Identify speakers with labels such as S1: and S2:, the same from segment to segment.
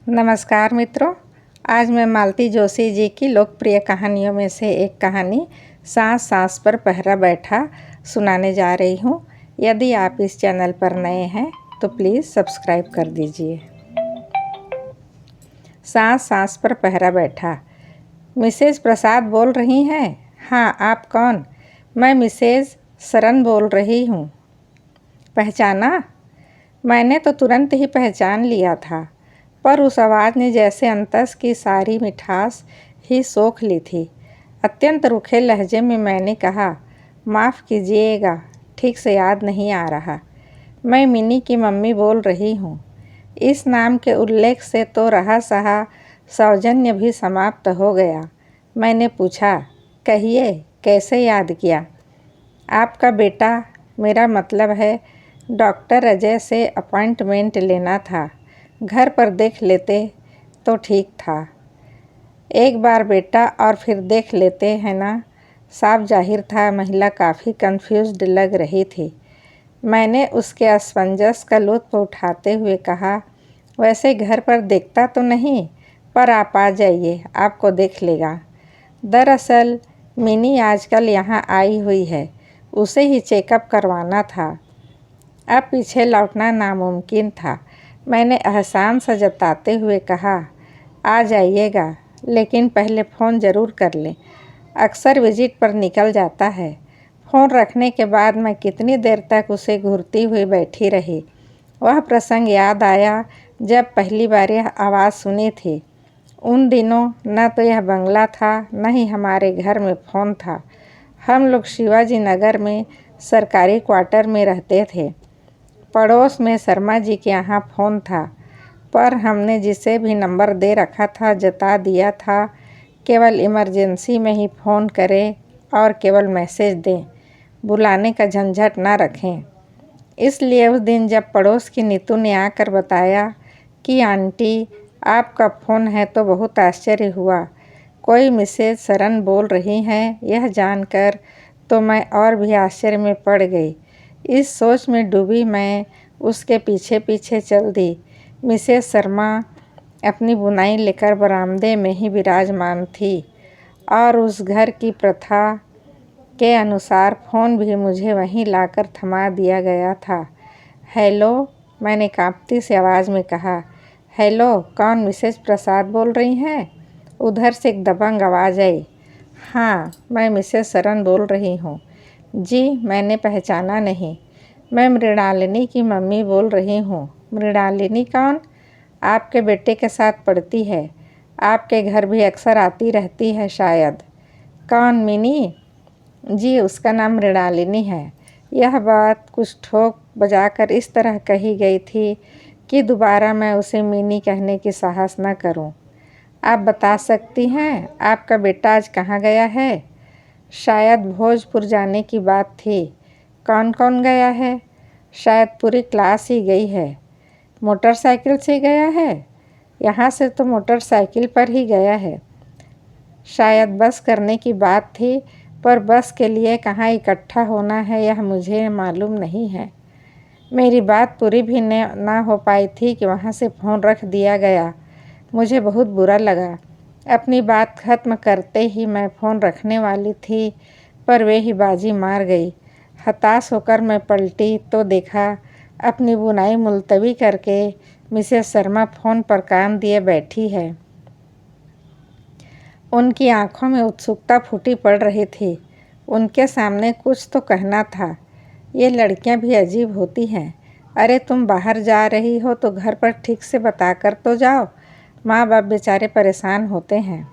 S1: नमस्कार मित्रों, आज मैं मालती जोशी जी की लोकप्रिय कहानियों में से एक कहानी सांस सांस पर पहरा बैठा सुनाने जा रही हूँ। यदि आप इस चैनल पर नए हैं तो प्लीज़ सब्सक्राइब कर दीजिए। सांस सांस पर पहरा बैठा। मिसेज प्रसाद बोल रही हैं? हाँ, आप कौन? मैं मिसेज सरन बोल रही हूँ। पहचाना? मैंने तो तुरंत ही पहचान लिया था, पर उस आवाज़ ने जैसे अंतस की सारी मिठास ही सोख ली थी। अत्यंत रूखे लहजे में मैंने कहा, माफ़ कीजिएगा, ठीक से याद नहीं आ रहा। मैं मिनी की मम्मी बोल रही हूँ। इस नाम के उल्लेख से तो रहा सहा सौजन्य भी समाप्त हो गया। मैंने पूछा, कहिए, कैसे याद किया? आपका बेटा, मेरा मतलब है डॉक्टर अजय से अपॉइंटमेंट लेना था। घर पर देख लेते तो ठीक था। एक बार बेटा और फिर देख लेते हैं ना। साफ जाहिर था महिला काफ़ी कंफ्यूज्ड लग रही थी। मैंने उसके असमंजस का लुत्फ उठाते हुए कहा, वैसे घर पर देखता तो नहीं, पर आप आ जाइए, आपको देख लेगा। दरअसल मिनी आजकल यहाँ आई हुई है, उसे ही चेकअप करवाना था। अब पीछे लौटना नामुमकिन था। मैंने एहसान सा जताते हुए कहा, आ जाइएगा, लेकिन पहले फ़ोन ज़रूर कर लें। अक्सर विजिट पर निकल जाता है। फ़ोन रखने के बाद मैं कितनी देर तक उसे घूरती हुई बैठी रही। वह प्रसंग याद आया जब पहली बार यह आवाज़ सुनी थी। उन दिनों न तो यह बंगला था, न ही हमारे घर में फ़ोन था। हम लोग शिवाजी नगर में सरकारी क्वार्टर में रहते थे। पड़ोस में शर्मा जी के यहाँ फ़ोन था, पर हमने जिसे भी नंबर दे रखा था जता दिया था केवल इमरजेंसी में ही फ़ोन करें और केवल मैसेज दें, बुलाने का झंझट ना रखें। इसलिए उस दिन जब पड़ोस की नीतू ने आकर बताया कि आंटी आपका फ़ोन है तो बहुत आश्चर्य हुआ। कोई मिसेज सरन बोल रही हैं, यह जानकर तो मैं और भी आश्चर्य में पड़ गई। इस सोच में डूबी मैं उसके पीछे पीछे चल दी। मिसेस शर्मा अपनी बुनाई लेकर बरामदे में ही विराजमान थी और उस घर की प्रथा के अनुसार फ़ोन भी मुझे वहीं लाकर थमा दिया गया था। हेलो, मैंने काँपती सी आवाज़ में कहा। हेलो, कौन? मिसेज प्रसाद बोल रही हैं? उधर से एक दबंग आवाज़ आई। हाँ, मैं मिसेज सरन बोल रही हूँ। जी, मैंने पहचाना नहीं। मैं मृणालिनी की मम्मी बोल रही हूँ। मृणालिनी कौन? आपके बेटे के साथ पढ़ती है, आपके घर भी अक्सर आती रहती है शायद। कौन? मिनी? जी, उसका नाम मृणालिनी है। यह बात कुछ ठोक बजाकर इस तरह कही गई थी कि दोबारा मैं उसे मिनी कहने की साहस न करूं। आप बता सकती हैं आपका बेटा आज कहाँ गया है? शायद भोजपुर जाने की बात थी। कौन कौन गया है? शायद पूरी क्लास ही गई है। मोटरसाइकिल से गया है? यहाँ से तो मोटरसाइकिल पर ही गया है। शायद बस करने की बात थी, पर बस के लिए कहाँ इकट्ठा होना है यह मुझे मालूम नहीं है। मेरी बात पूरी भी ना हो पाई थी कि वहाँ से फ़ोन रख दिया गया। मुझे बहुत बुरा लगा। अपनी बात ख़त्म करते ही मैं फ़ोन रखने वाली थी, पर वे ही बाजी मार गई। हताश होकर मैं पलटी तो देखा अपनी बुनाई मुलतवी करके मिसेस शर्मा फ़ोन पर कान दिए बैठी है। उनकी आंखों में उत्सुकता फूटी पड़ रही थी। उनके सामने कुछ तो कहना था। ये लड़कियां भी अजीब होती हैं। अरे तुम बाहर जा रही हो तो घर पर ठीक से बता कर तो जाओ, माँ बाप बेचारे परेशान होते हैं।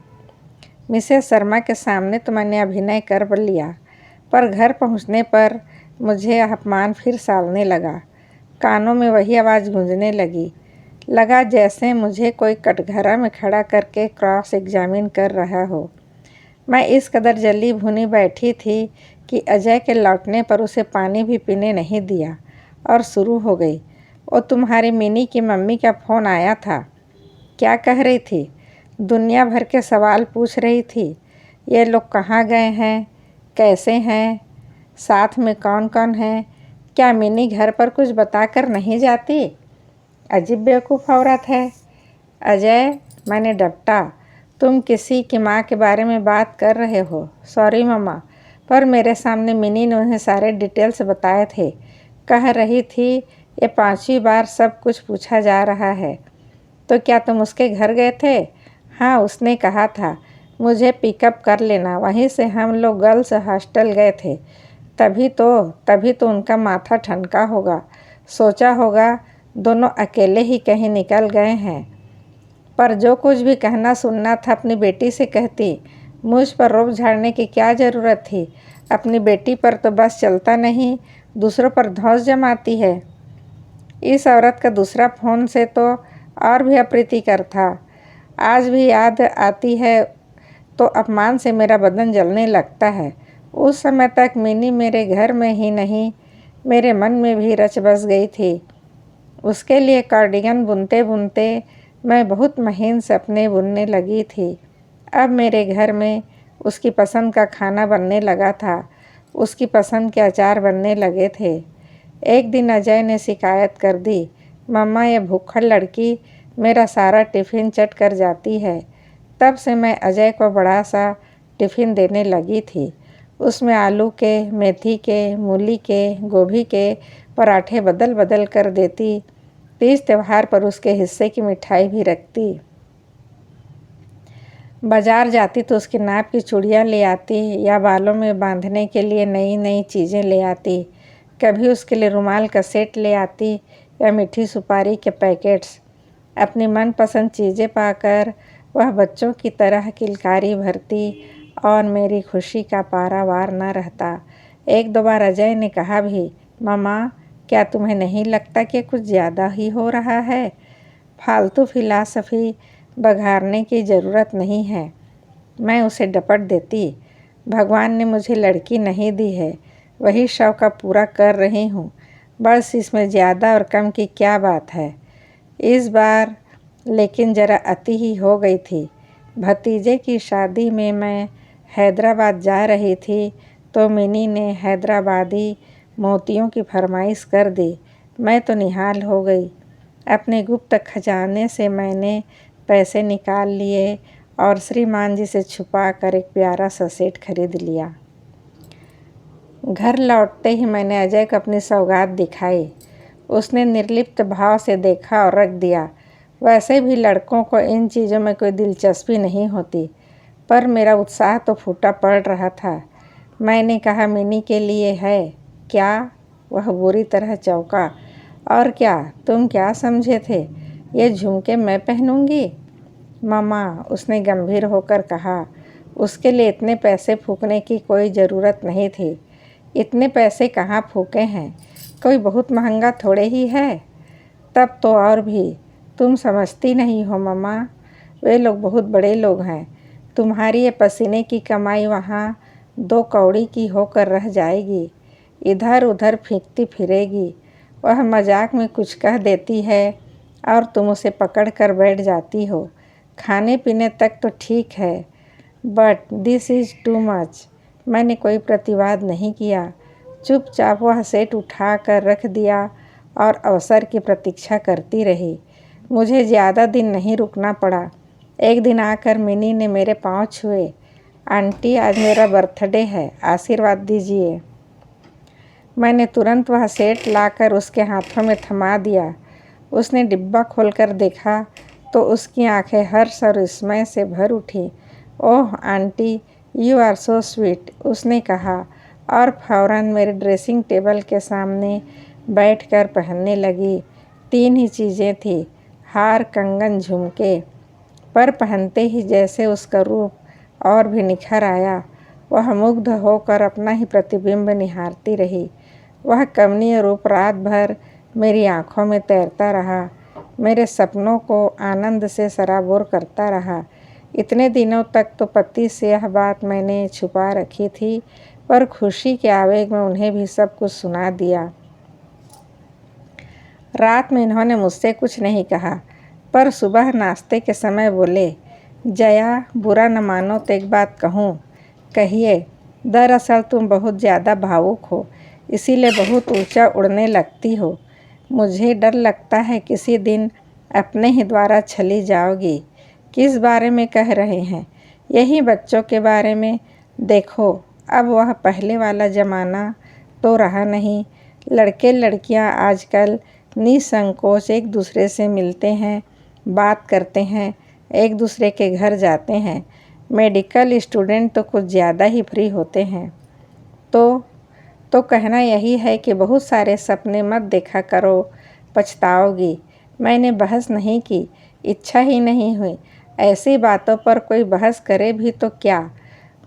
S1: मिसेस शर्मा के सामने तो मैंने अभिनय कर लिया, पर घर पहुँचने पर मुझे अपमान फिर सालने लगा। कानों में वही आवाज़ गूंजने लगा जैसे मुझे कोई कटघरा में खड़ा करके क्रॉस एग्जामिन कर रहा हो। मैं इस कदर जली भुनी बैठी थी कि अजय के लौटने पर उसे पानी भी पीने नहीं दिया और शुरू हो गई। वो तुम्हारी मिनी की मम्मी का फ़ोन आया था। क्या कह रही थी? दुनिया भर के सवाल पूछ रही थी। ये लोग कहाँ गए हैं, कैसे हैं, साथ में कौन कौन है? क्या मिनी घर पर कुछ बताकर नहीं जाती? अजीब बेवकूफ़ औरत है। अजय, मैंने डपटा, तुम किसी की माँ के बारे में बात कर रहे हो। सॉरी मम्मा, पर मेरे सामने मिनी ने उन्हें सारे डिटेल्स बताए थे। कह रही थी ये 5वीं बार सब कुछ पूछा जा रहा है। तो क्या तुम उसके घर गए थे? हाँ, उसने कहा था मुझे पिकअप कर लेना। वहीं से हम लोग गर्ल्स हॉस्टल गए थे। तभी तो उनका माथा ठनका होगा। सोचा होगा दोनों अकेले ही कहीं निकल गए हैं। पर जो कुछ भी कहना सुनना था अपनी बेटी से कहती। मुझ पर रोब झाड़ने की क्या ज़रूरत थी? अपनी बेटी पर तो बस चलता नहीं, दूसरों पर धौंस जमाती है। इस औरत का दूसरा फ़ोन से तो और भी अप्रीतिकर था। आज भी याद आती है तो अपमान से मेरा बदन जलने लगता है। उस समय तक मिनी मेरे घर में ही नहीं, मेरे मन में भी रच बस गई थी। उसके लिए कार्डिगन बुनते बुनते मैं बहुत महीन सपने बुनने लगी थी। अब मेरे घर में उसकी पसंद का खाना बनने लगा था, उसकी पसंद के अचार बनने लगे थे। एक दिन अजय ने शिकायत कर दी, मम्मा ये भूखड़ लड़की मेरा सारा टिफ़िन चट कर जाती है। तब से मैं अजय को बड़ा सा टिफ़िन देने लगी थी। उसमें आलू के, मेथी के, मूली के, गोभी के पराठे बदल बदल कर देती। तीज त्योहार पर उसके हिस्से की मिठाई भी रखती। बाजार जाती तो उसके नाप की चूड़ियाँ ले आती या बालों में बांधने के लिए नई नई चीज़ें ले आती। कभी उसके लिए रुमाल का सेट ले आती या मीठी सुपारी के पैकेट्स। अपनी मनपसंद चीज़ें पाकर वह बच्चों की तरह किलकारी भरती और मेरी खुशी का पारावार न रहता। एक दो बार अजय ने कहा भी, मम्मा क्या तुम्हें नहीं लगता कि कुछ ज़्यादा ही हो रहा है? फालतू फिलॉसफी बघारने की ज़रूरत नहीं है। मैं उसे डपट देती, भगवान ने मुझे लड़की नहीं दी है, वही शव का पूरा कर रही हूँ। बस इसमें ज़्यादा और कम की क्या बात है। इस बार लेकिन ज़रा अति ही हो गई थी। भतीजे की शादी में मैं हैदराबाद जा रही थी तो मिनी ने हैदराबादी मोतियों की फरमाइश कर दी। मैं तो निहाल हो गई। अपने गुप्त खजाने से मैंने पैसे निकाल लिए और श्रीमान जी से छुपा कर एक प्यारा सा सेट खरीद लिया। घर लौटते ही मैंने अजय को अपनी सौगात दिखाई। उसने निर्लिप्त भाव से देखा और रख दिया। वैसे भी लड़कों को इन चीज़ों में कोई दिलचस्पी नहीं होती, पर मेरा उत्साह तो फूटा पड़ रहा था। मैंने कहा, मिनी के लिए है क्या? वह बुरी तरह चौंका। और क्या, तुम क्या समझे थे? ये झुमके मैं पहनूंगी? मम्मा, उसने गंभीर होकर कहा, उसके लिए इतने पैसे फूकने की कोई ज़रूरत नहीं थी। इतने पैसे कहाँ फूके हैं? कोई बहुत महंगा थोड़े ही है। तब तो और भी, तुम समझती नहीं हो मम्मा, वे लोग बहुत बड़े लोग हैं। तुम्हारी ये पसीने की कमाई वहाँ 2 कौड़ी की होकर रह जाएगी, इधर उधर फींकती फिरेगी। वह मजाक में कुछ कह देती है और तुम उसे पकड़ कर बैठ जाती हो। खाने पीने तक तो ठीक है, but this is too much. मैंने कोई प्रतिवाद नहीं किया। चुपचाप वह सेट उठा कर रख दिया और अवसर की प्रतीक्षा करती रही। मुझे ज़्यादा दिन नहीं रुकना पड़ा। एक दिन आकर मिनी ने मेरे पाँव छुए। आंटी, आज मेरा बर्थडे है, आशीर्वाद दीजिए। मैंने तुरंत वह सेट लाकर उसके हाथों में थमा दिया। उसने डिब्बा खोलकर देखा तो उसकी आंखें हर्ष और विस्मय से भर उठी। Oh aunty, you are so sweet, उसने कहा और फौरन मेरे ड्रेसिंग टेबल के सामने बैठकर पहनने लगी। 3 ही चीज़ें थी, हार, कंगन, झुमके। पर पहनते ही जैसे उसका रूप और भी निखर आया। वह मुग्ध होकर अपना ही प्रतिबिंब निहारती रही। वह कमनीय रूप रात भर मेरी आँखों में तैरता रहा, मेरे सपनों को आनंद से सराबोर करता रहा। इतने दिनों तक तो पति से यह बात मैंने छुपा रखी थी, पर खुशी के आवेग में उन्हें भी सब कुछ सुना दिया। रात में इन्होंने मुझसे कुछ नहीं कहा, पर सुबह नाश्ते के समय बोले, जया, बुरा न मानो तो एक बात कहूँ। कहिए। दरअसल तुम बहुत ज़्यादा भावुक हो, इसीलिए बहुत ऊंचा उड़ने लगती हो। मुझे डर लगता है किसी दिन अपने ही द्वारा छली जाओगी। किस बारे में कह रहे हैं? यही बच्चों के बारे में। देखो, अब वह पहले वाला ज़माना तो रहा नहीं। लड़के लड़कियां आजकल निसंकोच एक दूसरे से मिलते हैं, बात करते हैं, एक दूसरे के घर जाते हैं। मेडिकल स्टूडेंट तो कुछ ज़्यादा ही फ्री होते हैं। तो कहना यही है कि बहुत सारे सपने मत देखा करो, पछताओगी। मैंने बहस नहीं की, इच्छा ही नहीं हुई। ऐसी बातों पर कोई बहस करे भी तो क्या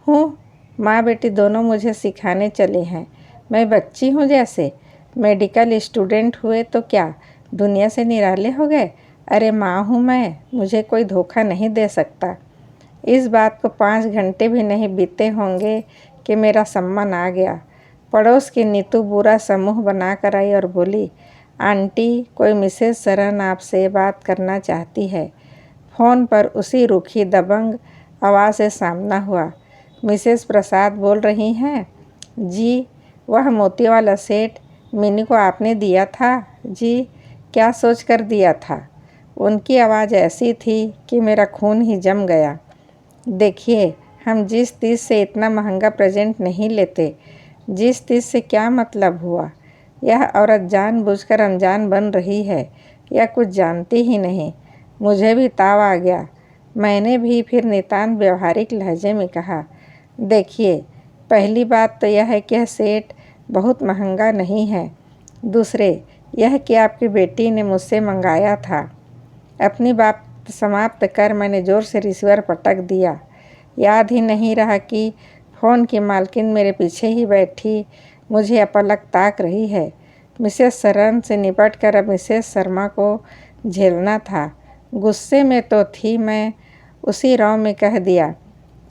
S1: हूँ? माँ बेटी दोनों मुझे सिखाने चले हैं। मैं बच्ची हूँ जैसे? मेडिकल स्टूडेंट हुए तो क्या दुनिया से निराले हो गए? अरे माँ हूँ मैं, मुझे कोई धोखा नहीं दे सकता। इस बात को 5 घंटे भी नहीं बीते होंगे कि मेरा सम्मन आ गया। पड़ोस की नीतू बुरा समूह बनाकर आई और बोली, आंटी, कोई मिसेस सरन आपसे बात करना चाहती है। फ़ोन पर उसी रूखी दबंग आवाज़ से सामना हुआ। मिसेस प्रसाद बोल रही हैं? जी। वह मोती वाला सेट मिनी को आपने दिया था? जी। क्या सोच कर दिया था? उनकी आवाज़ ऐसी थी कि मेरा खून ही जम गया। देखिए, हम जिस तीस से इतना महंगा प्रेजेंट नहीं लेते। जिस तीस से क्या मतलब हुआ? यह औरत जानबूझकर अनजान बन रही है या कुछ जानती ही नहीं। मुझे भी ताव आ गया। मैंने भी फिर नितांत व्यवहारिक लहजे में कहा, देखिए, पहली बात तो यह है कि यह सेट बहुत महंगा नहीं है। दूसरे, यह कि आपकी बेटी ने मुझसे मंगाया था। अपनी बात समाप्त कर मैंने ज़ोर से रिसीवर पटक दिया। याद ही नहीं रहा कि फ़ोन की मालकिन मेरे पीछे ही बैठी मुझे अपलक ताक रही है। मिसेस सरन से निपट कर अब मिसेस शर्मा को झेलना था। गुस्से में तो थी मैं, उसी रौ में कह दिया,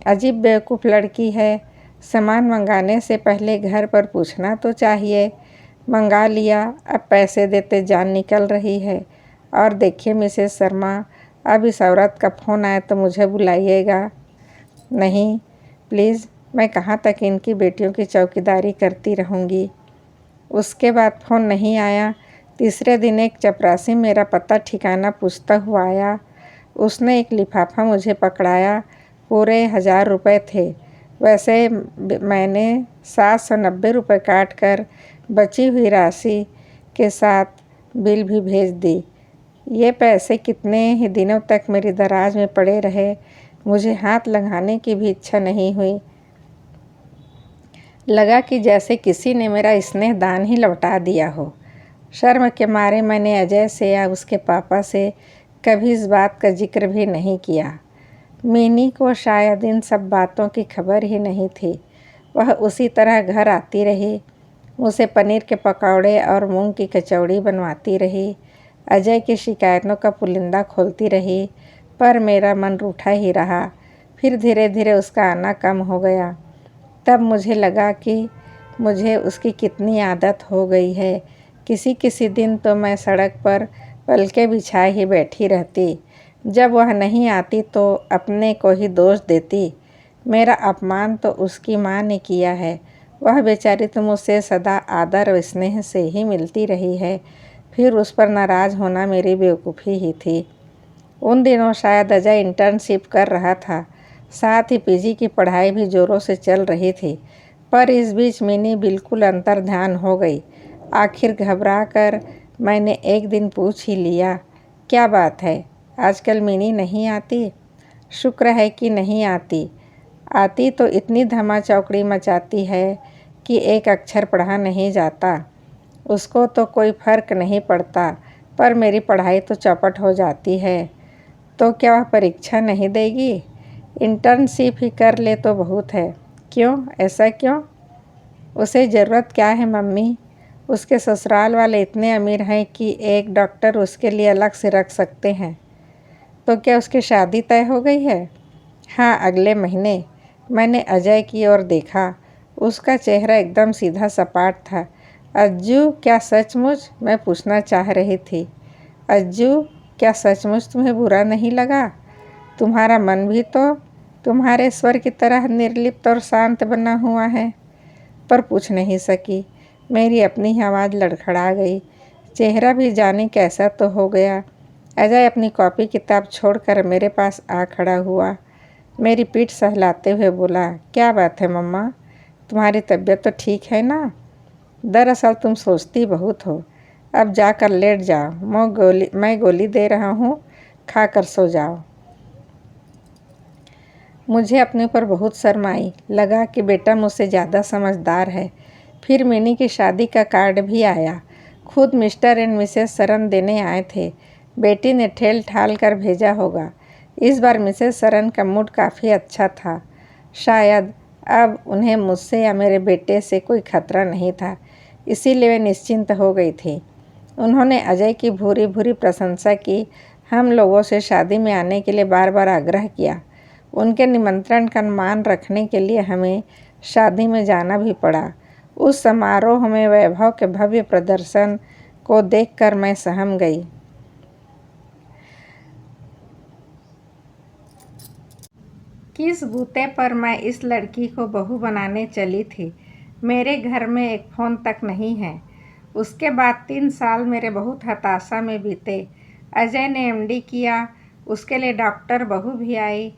S1: अजीब बेवकूफ़ लड़की है। सामान मंगाने से पहले घर पर पूछना तो चाहिए। मंगा लिया, अब पैसे देते जान निकल रही है। और देखिए मिसेस शर्मा, अब इस औरत का फ़ोन आए तो मुझे बुलाइएगा नहीं प्लीज़। मैं कहाँ तक इनकी बेटियों की चौकीदारी करती रहूँगी। उसके बाद फ़ोन नहीं आया। तीसरे दिन एक चपरासी मेरा पता ठिकाना पूछता हुआ आया। उसने एक लिफाफा मुझे पकड़ाया। पूरे 1000 रुपये थे। वैसे मैंने 790 रुपये काट कर बची हुई राशि के साथ बिल भी भेज दी। ये पैसे कितने ही दिनों तक मेरी दराज में पड़े रहे, मुझे हाथ लगाने की भी इच्छा नहीं हुई। लगा कि जैसे किसी ने मेरा स्नेह दान ही लौटा दिया हो। शर्म के मारे मैंने अजय से या उसके पापा से कभी इस बात का जिक्र भी नहीं किया। मिनी को शायद इन सब बातों की खबर ही नहीं थी। वह उसी तरह घर आती रही, मुझसे पनीर के पकौड़े और मूंग की कचौड़ी बनवाती रही, अजय की शिकायतों का पुलिंदा खोलती रही, पर मेरा मन रूठा ही रहा। फिर धीरे धीरे उसका आना कम हो गया। तब मुझे लगा कि मुझे उसकी कितनी आदत हो गई है। किसी किसी दिन तो मैं सड़क पर पलके बिछाए ही बैठी रहती। जब वह नहीं आती तो अपने को ही दोष देती। मेरा अपमान तो उसकी माँ ने किया है। वह बेचारी तो मुझसे सदा आदर और स्नेह से ही मिलती रही है। फिर उस पर नाराज़ होना मेरी बेवकूफ़ी ही थी। उन दिनों शायद अजय इंटर्नशिप कर रहा था, साथ ही पीजी की पढ़ाई भी ज़ोरों से चल रही थी। पर इस बीच मिनी बिल्कुल अंतर्ध्यान हो गई। आखिर घबरा कर मैंने एक दिन पूछ ही लिया, क्या बात है, आजकल मिनी नहीं आती? शुक्र है कि नहीं आती। आती तो इतनी धमा चौकड़ी मचाती है कि एक अक्षर पढ़ा नहीं जाता। उसको तो कोई फ़र्क नहीं पड़ता, पर मेरी पढ़ाई तो चौपट हो जाती है। तो क्या वह परीक्षा नहीं देगी? इंटर्नशिप ही कर ले तो बहुत है। क्यों, ऐसा क्यों? उसे ज़रूरत क्या है मम्मी? उसके ससुराल वाले इतने अमीर हैं कि एक डॉक्टर उसके लिए अलग से रख सकते हैं। तो क्या उसकी शादी तय हो गई है? हाँ, अगले महीने। मैंने अजय की ओर देखा। उसका चेहरा एकदम सीधा सपाट था। अज्जू, क्या सचमुच? मैं पूछना चाह रही थी। अज्जू, क्या सचमुच तुम्हें बुरा नहीं लगा? तुम्हारा मन भी तो तुम्हारे स्वर की तरह निर्लिप्त और शांत बना हुआ है। पर पूछ नहीं सकी। मेरी अपनी ही आवाज़ लड़खड़ा गई। चेहरा भी जाने कैसा तो हो गया। अजय अपनी कॉपी किताब छोड़कर मेरे पास आ खड़ा हुआ। मेरी पीठ सहलाते हुए बोला, क्या बात है मम्मा, तुम्हारी तबीयत तो ठीक है ना? दरअसल तुम सोचती बहुत हो। अब जाकर लेट जाओ, मैं गोली दे रहा हूँ, खाकर सो जाओ। मुझे अपने ऊपर बहुत शर्म आई। लगा कि बेटा मुझसे ज़्यादा समझदार है। फिर मिनी की शादी का कार्ड भी आया। खुद मिस्टर एंड मिसेस सरन देने आए थे। बेटी ने ठेल ठाल कर भेजा होगा। इस बार मिसेस सरन का मूड काफ़ी अच्छा था। शायद अब उन्हें मुझसे या मेरे बेटे से कोई खतरा नहीं था, इसीलिए वे निश्चिंत हो गई थी। उन्होंने अजय की भूरी भूरी प्रशंसा की। हम लोगों से शादी में आने के लिए बार बार आग्रह किया। उनके निमंत्रण का मान रखने के लिए हमें शादी में जाना भी पड़ा। उस समारोह में वैभव के भव्य प्रदर्शन को देखकर मैं सहम गई। किस बूते पर मैं इस लड़की को बहू बनाने चली थी। मेरे घर में एक फ़ोन तक नहीं है। उसके बाद 3 साल मेरे बहुत हताशा में बीते। अजय ने एमडी किया, उसके लिए डॉक्टर बहू भी आई।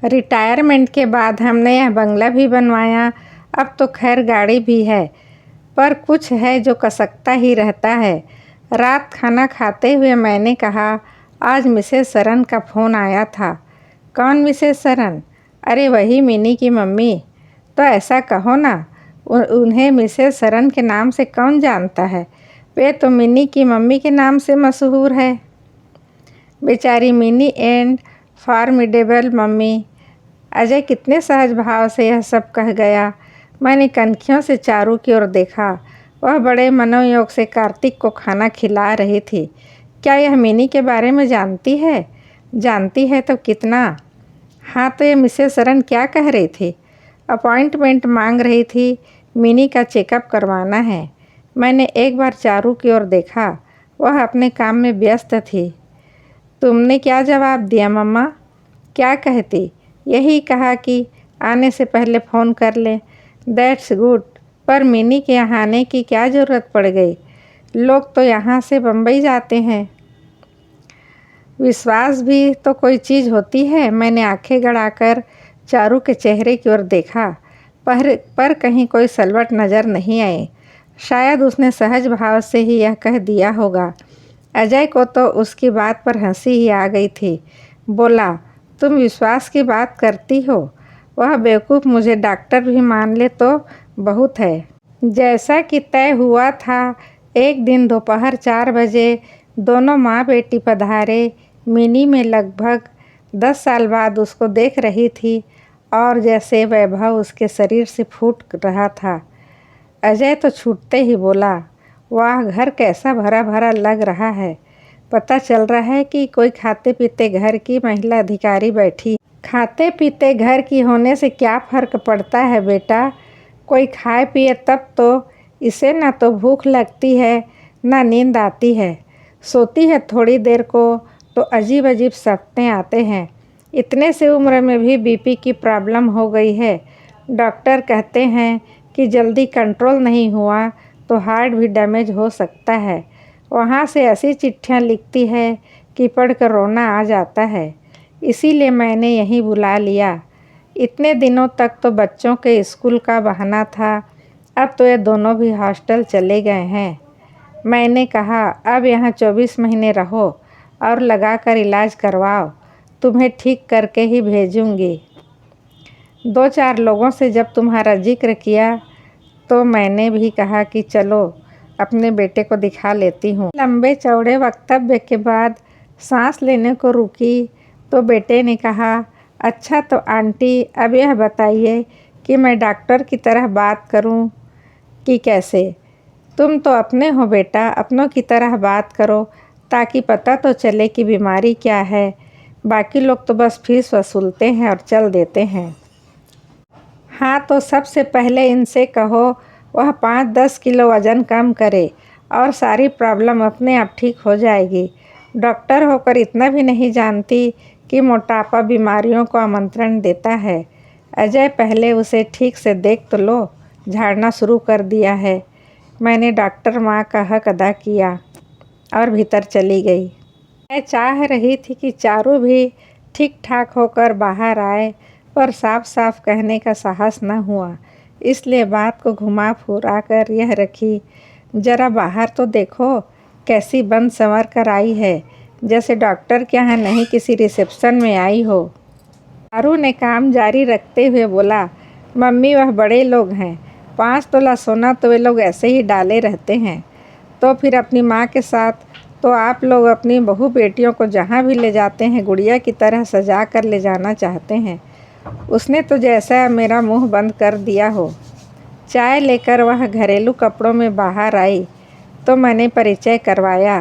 S1: रिटायरमेंट के बाद हमने यह बंगला भी बनवाया। अब तो खैर गाड़ी भी है, पर कुछ है जो कसकता ही रहता है। रात खाना खाते हुए मैंने कहा, आज मिसेस सरन का फ़ोन आया था। कौन मिसेस सरन? अरे वही मिनी की मम्मी। तो ऐसा कहो ना, उन्हें मिसेस सरन के नाम से कौन जानता है? वे तो मिनी की मम्मी के नाम से मशहूर है। बेचारी mini and formidable mummy. Ajay कितने सहज भाव से यह सब कह गया। मैंने कनखियों से चारू की ओर देखा। वह बड़े मनोयोग से कार्तिक को खाना खिला रही थी। क्या यह मिनी के बारे में जानती है? जानती है तो कितना? हाँ, तो ये मिसेस सरन क्या कह रही थी? अपॉइंटमेंट मांग रही थी। मिनी का चेकअप करवाना है। मैंने एक बार चारू की ओर देखा। वह अपने काम में व्यस्त थी। तुमने क्या जवाब दिया मम्मा? क्या कहती? यही कहा कि आने से पहले फ़ोन कर लें। That's good. पर मिनी के यहाँ आने की क्या ज़रूरत पड़ गई? लोग तो यहाँ से बम्बई जाते हैं। विश्वास भी तो कोई चीज़ होती है। मैंने आंखें गड़ाकर चारू के चेहरे की ओर देखा, पर कहीं कोई सलवट नज़र नहीं आई। शायद उसने सहज भाव से ही यह कह दिया होगा। अजय को तो उसकी बात पर हंसी ही आ गई थी। बोला, तुम विश्वास की बात करती हो? वह बेवकूफ़ मुझे डॉक्टर भी मान ले तो बहुत है। जैसा कि तय हुआ था, एक दिन दोपहर 4 बजे दोनों माँ बेटी पधारे। मिनी में लगभग 10 साल बाद उसको देख रही थी और जैसे वैभव उसके शरीर से फूट रहा था। अजय तो छूटते ही बोला, वाह, घर कैसा भरा भरा लग रहा है। पता चल रहा है कि कोई खाते पीते घर की महिला अधिकारी बैठी। खाते पीते घर की होने से क्या फ़र्क पड़ता है बेटा? कोई खाए पिए तब तो। इसे ना तो भूख लगती है ना नींद आती है। सोती है थोड़ी देर को तो अजीब अजीब सपने आते हैं। इतने से उम्र में भी बीपी की प्रॉब्लम हो गई है। डॉक्टर कहते हैं कि जल्दी कंट्रोल नहीं हुआ तो हार्ट भी डैमेज हो सकता है। वहाँ से ऐसी चिट्ठियाँ लिखती है कि पढ़कर रोना आ जाता है। इसीलिए मैंने यहीं बुला लिया। इतने दिनों तक तो बच्चों के स्कूल का बहाना था, अब तो ये दोनों भी हॉस्टल चले गए हैं। मैंने कहा, अब यहाँ 24 महीने रहो और लगाकर इलाज करवाओ। तुम्हें ठीक करके ही भेजूँगी। 2-4 लोगों से जब तुम्हारा जिक्र किया तो मैंने भी कहा कि चलो अपने बेटे को दिखा लेती हूँ। लंबे चौड़े वक्तव्य के बाद सांस लेने को रुकी तो बेटे ने कहा, अच्छा तो आंटी, अब यह बताइए कि मैं डॉक्टर की तरह बात करूँ कि कैसे? तुम तो अपने हो बेटा, अपनों की तरह बात करो ताकि पता तो चले कि बीमारी क्या है। बाकी लोग तो बस फीस वसूलते हैं और चल देते हैं। हाँ, तो सबसे पहले इनसे कहो वह 5-10 किलो वज़न कम करे और सारी प्रॉब्लम अपने आप ठीक हो जाएगी। डॉक्टर होकर इतना भी नहीं जानती कि मोटापा बीमारियों को आमंत्रण देता है। अजय, पहले उसे ठीक से देख तो लो। झाड़ना शुरू कर दिया है। मैंने डॉक्टर माँ का हक अदा किया। और भीतर चली गई। मैं चाह रही थी कि चारू भी ठीक ठाक होकर बाहर आए, पर साफ साफ कहने का साहस न हुआ, इसलिए बात को घुमा फिरा कर यह रखी, जरा बाहर तो देखो, कैसी बंद संवर कर आई है, जैसे डॉक्टर के यहाँ नहीं किसी रिसेप्शन में आई हो। चारू ने काम जारी रखते हुए बोला, मम्मी वह बड़े लोग हैं, 5 तोला सोना तो वे लोग ऐसे ही डाले रहते हैं, तो फिर अपनी माँ के साथ तो आप लोग अपनी बहू बेटियों को जहाँ भी ले जाते हैं गुड़िया की तरह सजा कर ले जाना चाहते हैं। उसने तो जैसा मेरा मुंह बंद कर दिया हो। चाय लेकर वह घरेलू कपड़ों में बाहर आई तो मैंने परिचय करवाया।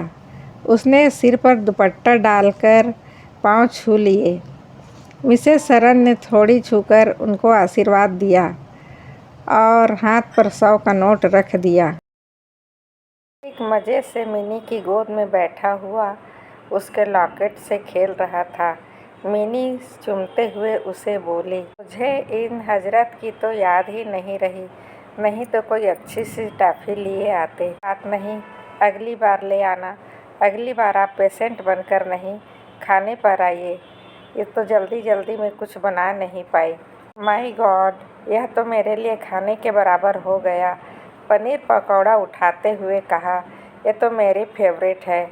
S1: उसने सिर पर दुपट्टा डालकर पाँव छू लिए। मिसेस सरन ने थोड़ी छूकर उनको आशीर्वाद दिया और हाथ पर 100 का नोट रख दिया। एक मज़े से मिनी की गोद में बैठा हुआ उसके लॉकेट से खेल रहा था। मिनी चूमते हुए उसे बोली, मुझे इन हजरत की तो याद ही नहीं रही, नहीं तो कोई अच्छी सी टॉफ़ी लिए आते। बात नहीं, अगली बार ले आना। अगली बार आप पेशेंट बनकर नहीं, खाने पर आइए। ये तो जल्दी जल्दी में कुछ बना नहीं पाई। माय गॉड, यह तो मेरे लिए खाने के बराबर हो गया। पनीर पकौड़ा उठाते हुए कहा, ये तो मेरी फेवरेट है।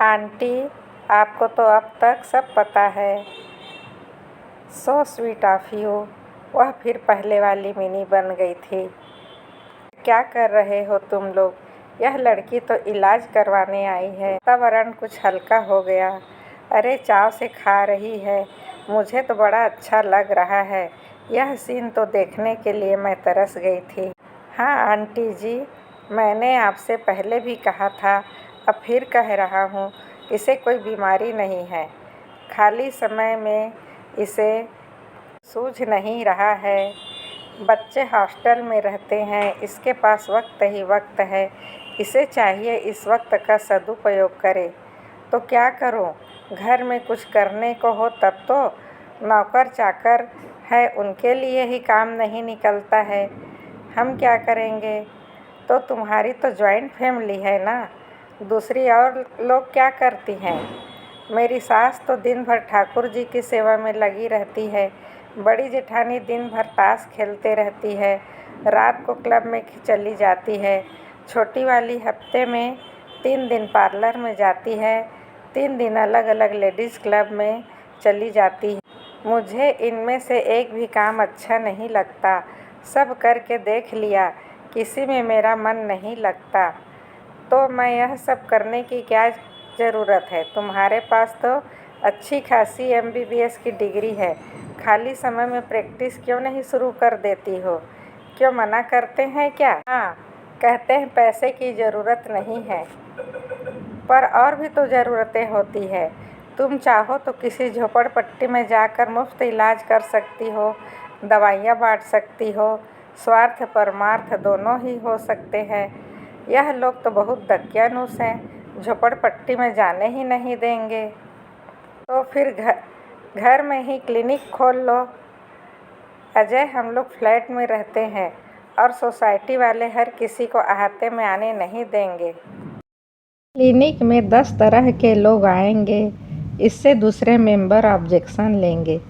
S1: आंटी, आपको तो अब तक सब पता है। So sweet of you. वह फिर पहले वाली मिनी बन गई थी। क्या कर रहे हो तुम लोग? यह लड़की तो इलाज करवाने आई है। वातावरण कुछ हल्का हो गया। अरे चाव से खा रही है, मुझे तो बड़ा अच्छा लग रहा है। यह सीन तो देखने के लिए मैं तरस गई थी। हाँ आंटी जी, मैंने आपसे पहले भी कहा था, अब फिर कह रहा हूँ, इसे कोई बीमारी नहीं है। खाली समय में इसे सूझ नहीं रहा है। बच्चे हॉस्टल में रहते हैं, इसके पास वक्त ही वक्त है। इसे चाहिए इस वक्त का सदुपयोग करे। तो क्या करूँ? घर में कुछ करने को हो तब तो नौकर चाकर है, उनके लिए ही काम नहीं निकलता है। हम क्या करेंगे? तो तुम्हारी तो जॉइंट फैमिली है ना, दूसरी और लोग क्या करती हैं? मेरी सास तो दिन भर ठाकुर जी की सेवा में लगी रहती है। बड़ी जेठानी दिन भर ताश खेलते रहती है, रात को क्लब में चली जाती है। छोटी वाली हफ्ते में 3 दिन पार्लर में जाती है, 3 दिन अलग अलग लेडीज़ क्लब में चली जाती है। मुझे इनमें से एक भी काम अच्छा नहीं लगता। सब करके देख लिया, किसी में मेरा मन नहीं लगता। तो मैं यह सब करने की क्या ज़रूरत है? तुम्हारे पास तो अच्छी खासी MBBS की डिग्री है, खाली समय में प्रैक्टिस क्यों नहीं शुरू कर देती हो? क्यों मना करते हैं क्या? हाँ, कहते हैं पैसे की ज़रूरत नहीं है, पर और भी तो ज़रूरतें होती है। तुम चाहो तो किसी झोपड़पट्टी में जाकर मुफ्त इलाज कर सकती हो, दवाइयाँ बांट सकती हो। स्वार्थ परमार्थ दोनों ही हो सकते हैं। यह लोग तो बहुत दकियानूस हैं, झोपड़पट्टी में जाने ही नहीं देंगे। तो फिर घर में ही क्लिनिक खोल लो। अजय, हम लोग फ्लैट में रहते हैं और सोसाइटी वाले हर किसी को अहाते में आने नहीं देंगे। क्लिनिक में 10 तरह के लोग आएंगे, इससे दूसरे मेंबर ऑब्जेक्शन लेंगे।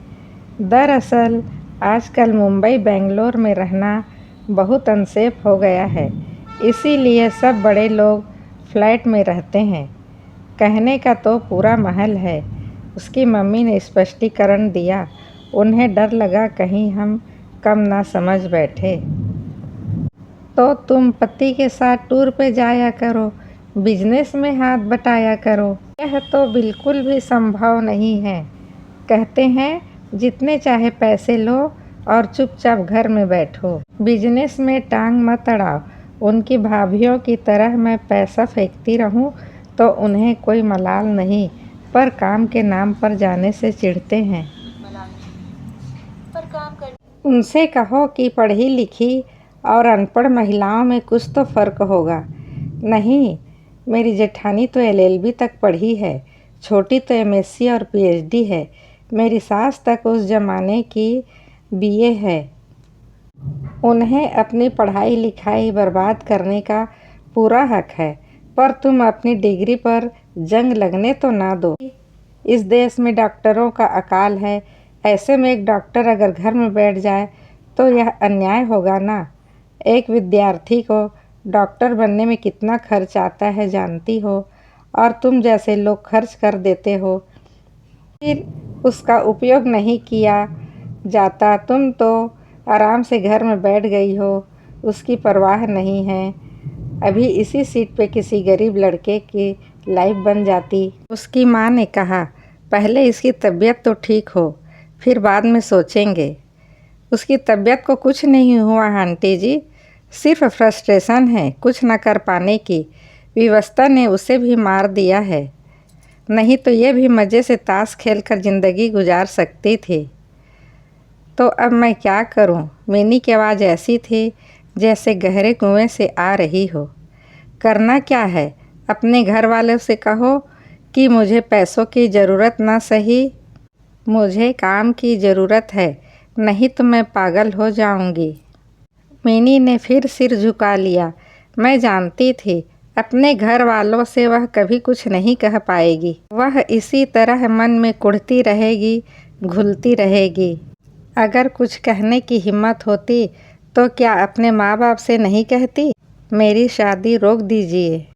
S1: दरअसल आजकल मुंबई बेंगलोर में रहना बहुत अनसेफ हो गया है, इसीलिए सब बड़े लोग फ्लैट में रहते हैं। कहने का तो पूरा महल है, उसकी मम्मी ने स्पष्टीकरण दिया। उन्हें डर लगा कहीं हम कम ना समझ बैठे। तो तुम पति के साथ टूर पे जाया करो, बिजनेस में हाथ बटाया करो। यह तो बिल्कुल भी संभव नहीं है। कहते हैं जितने चाहे पैसे लो और चुपचाप घर में बैठो, बिजनेस में टांग मत अड़ाओ। उनकी भाभीियों की तरह मैं पैसा फेंकती रहूं तो उन्हें कोई मलाल नहीं, पर काम के नाम पर जाने से चिढ़ते हैं। उनसे कहो कि पढ़ी लिखी और अनपढ़ महिलाओं में कुछ तो फ़र्क होगा। नहीं, मेरी जेठानी तो LLB तक पढ़ी है, छोटी तो MSc और PhD है। मेरी सास तक उस ज़माने की BA है। उन्हें अपनी पढ़ाई लिखाई बर्बाद करने का पूरा हक है, पर तुम अपनी डिग्री पर जंग लगने तो ना दो। इस देश में डॉक्टरों का अकाल है, ऐसे में एक डॉक्टर अगर घर में बैठ जाए तो यह अन्याय होगा ना। एक विद्यार्थी को डॉक्टर बनने में कितना खर्च आता है जानती हो, और तुम जैसे लोग खर्च कर देते हो, फिर उसका उपयोग नहीं किया जाता। तुम तो आराम से घर में बैठ गई हो, उसकी परवाह नहीं है। अभी इसी सीट पे किसी गरीब लड़के की लाइफ बन जाती। उसकी माँ ने कहा, पहले इसकी तबीयत तो ठीक हो, फिर बाद में सोचेंगे। उसकी तबीयत को कुछ नहीं हुआ आंटी जी, सिर्फ फ्रस्ट्रेशन है, कुछ न कर पाने की। व्यवस्था ने उसे भी मार दिया है, नहीं तो ये भी मज़े से ताश खेलकर ज़िंदगी गुजार सकती थी। तो अब मैं क्या करूं? मिनी की आवाज़ ऐसी थी जैसे गहरे कुएं से आ रही हो। करना क्या है? अपने घर वालों से कहो कि मुझे पैसों की ज़रूरत ना सही, मुझे काम की ज़रूरत है, नहीं तो मैं पागल हो जाऊंगी। मिनी ने फिर सिर झुका लिया। मैं जानती थी अपने घर वालों से वह कभी कुछ नहीं कह पाएगी। वह इसी तरह मन में कुढ़ती रहेगी, घुलती रहेगी। अगर कुछ कहने की हिम्मत होती तो क्या अपने माँ बाप से नहीं कहती, मेरी शादी रोक दीजिए,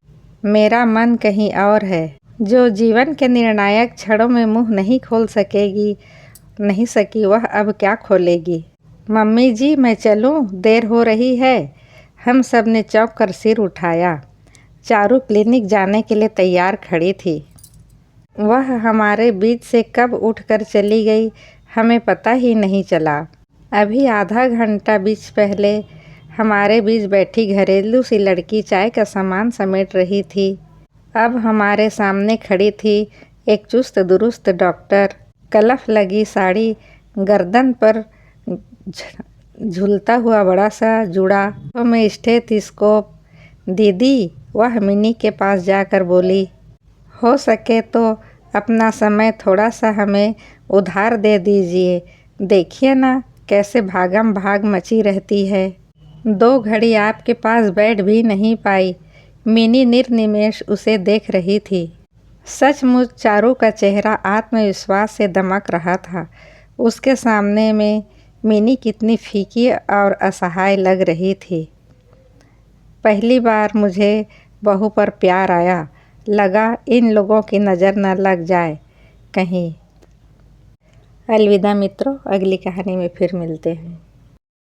S1: मेरा मन कहीं और है। जो जीवन के निर्णायक क्षणों में मुंह नहीं खोल सकी वह अब क्या खोलेगी। मम्मी जी मैं चलूं, देर हो रही है। हम सब ने चौंक कर सिर उठाया। चारू क्लिनिक जाने के लिए तैयार खड़ी थी। वह हमारे बीच से कब उठकर चली गई हमें पता ही नहीं चला। अभी आधा घंटा बीच पहले हमारे बीच बैठी घरेलू सी लड़की चाय का सामान समेट रही थी, अब हमारे सामने खड़ी थी एक चुस्त दुरुस्त डॉक्टर। कलफ लगी साड़ी, गर्दन पर झूलता हुआ बड़ा सा जूड़ा, तो में स्टेथोस्कोप। दीदी, वह मिनी के पास जाकर बोली, हो सके तो अपना समय थोड़ा सा हमें उधार दे दीजिए। देखिए ना कैसे भागम भाग मची रहती है। 2 घड़ी आपके पास बैठ भी नहीं पाई। मिनी निर्निमेष उसे देख रही थी। सचमुच चारू का चेहरा आत्मविश्वास से दमक रहा था। उसके सामने में मिनी कितनी फीकी और असहाय लग रही थी। पहली बार मुझे बहू पर प्यार आया, लगा इन लोगों की नज़र न लग जाए कहीं। अलविदा मित्रों, अगली कहानी में फिर मिलते हैं।